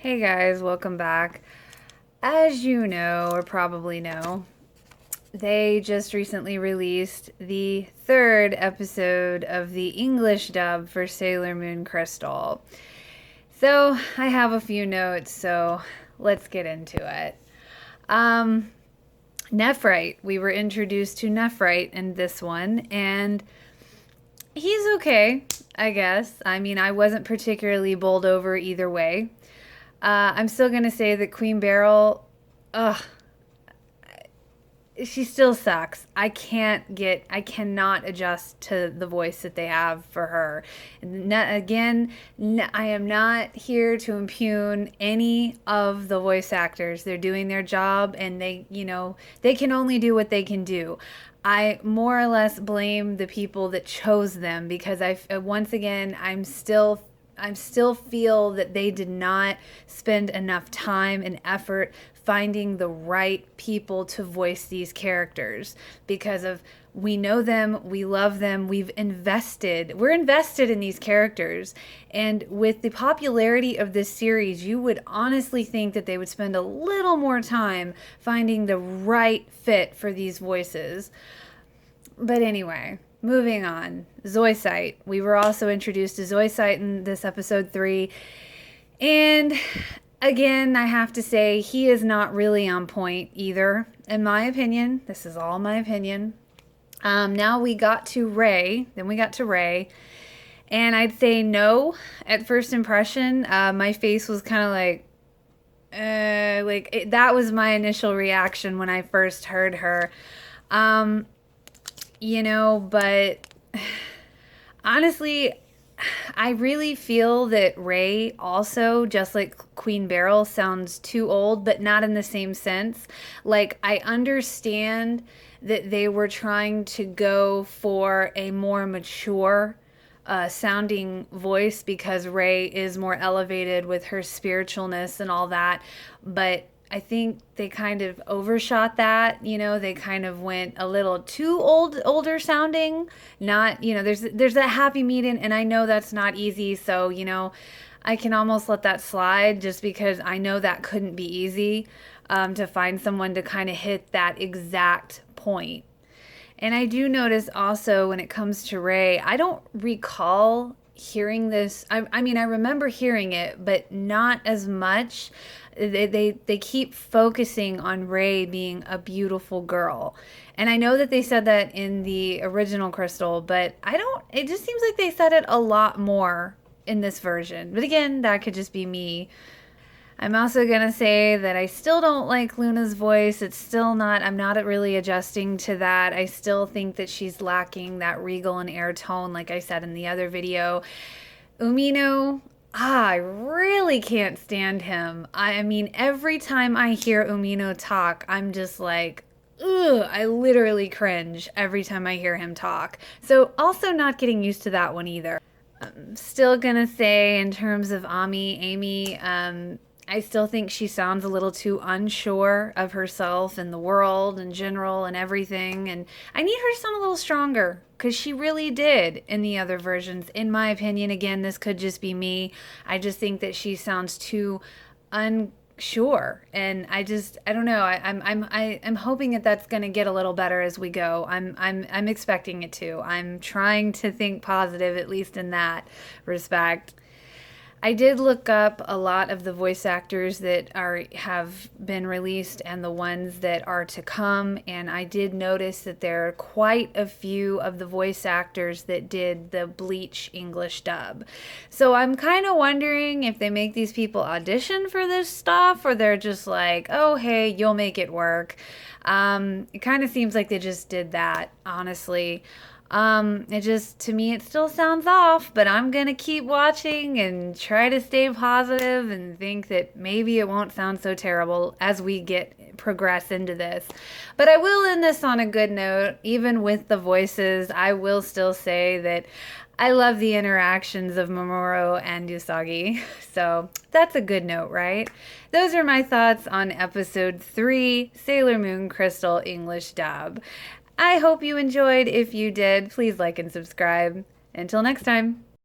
Hey guys, welcome back. As you know, or probably know, they just recently released the third episode of the English dub for Sailor Moon Crystal. So I have a few notes, so let's get into it. Nephrite. We were introduced to Nephrite in this one, and he's okay, I guess. I mean, I wasn't particularly bowled over either way. I'm still gonna say that Queen Beryl, ugh, she still sucks. I cannot adjust to the voice that they have for her. I am not here to impugn any of the voice actors. They're doing their job, and they can only do what they can do. I more or less blame the people that chose them because once again, I'm still feel that they did not spend enough time and effort finding the right people to voice these characters because of we know them, we love them, we're invested in these characters. And with the popularity of this series, you would honestly think that they would spend a little more time finding the right fit for these voices. But anyway, moving on. Zoisite. We were also introduced to Zoisite in this episode 3. And again, I have to say, he is not really on point either, in my opinion. This is all my opinion. Now we got to Raye. And I'd say no at first impression. My face was kind of that was my initial reaction when I first heard her. But honestly, I really feel that Raye also, just like Queen Beryl, sounds too old, but not in the same sense. Like, I understand that they were trying to go for a more mature sounding voice because Raye is more elevated with her spiritualness and all that, but I think they kind of overshot that. They kind of went a little too older sounding. Not, there's that happy medium, and I know that's not easy. So, I can almost let that slide just because I know that couldn't be easy to find someone to kind of hit that exact point. And I do notice also when it comes to Raye, I don't recall hearing this. I mean, I remember hearing it, but not as much. They keep focusing on Raye being a beautiful girl. And I know that they said that in the original Crystal, but it just seems like they said it a lot more in this version. But again, that could just be me. I'm also going to say that I still don't like Luna's voice. I'm not really adjusting to that. I still think that she's lacking that regal and air tone, like I said in the other video. Umino, I really can't stand him. I mean, every time I hear Umino talk, I'm just like, ugh, I literally cringe every time I hear him talk. So also not getting used to that one either. I'm still going to say in terms of Amy, I still think she sounds a little too unsure of herself and the world in general and everything. And I need her to sound a little stronger because she really did in the other versions. In my opinion, again, this could just be me. I just think that she sounds too unsure. And I don't know. I'm hoping that that's going to get a little better as we go. I'm expecting it to. I'm trying to think positive, at least in that respect. I did look up a lot of the voice actors that have been released and the ones that are to come, and I did notice that there are quite a few of the voice actors that did the Bleach English dub. So I'm kind of wondering if they make these people audition for this stuff, or they're just like, oh, hey, you'll make it work. It kind of seems like they just did that, honestly. To me, it still sounds off, but I'm gonna keep watching and try to stay positive and think that maybe it won't sound so terrible as we progress into this. But I will end this on a good note. Even with the voices, I will still say that I love the interactions of Mamoru and Usagi. So that's a good note, right? Those are my thoughts on episode 3, Sailor Moon Crystal English dub. I hope you enjoyed. If you did, please like and subscribe. Until next time.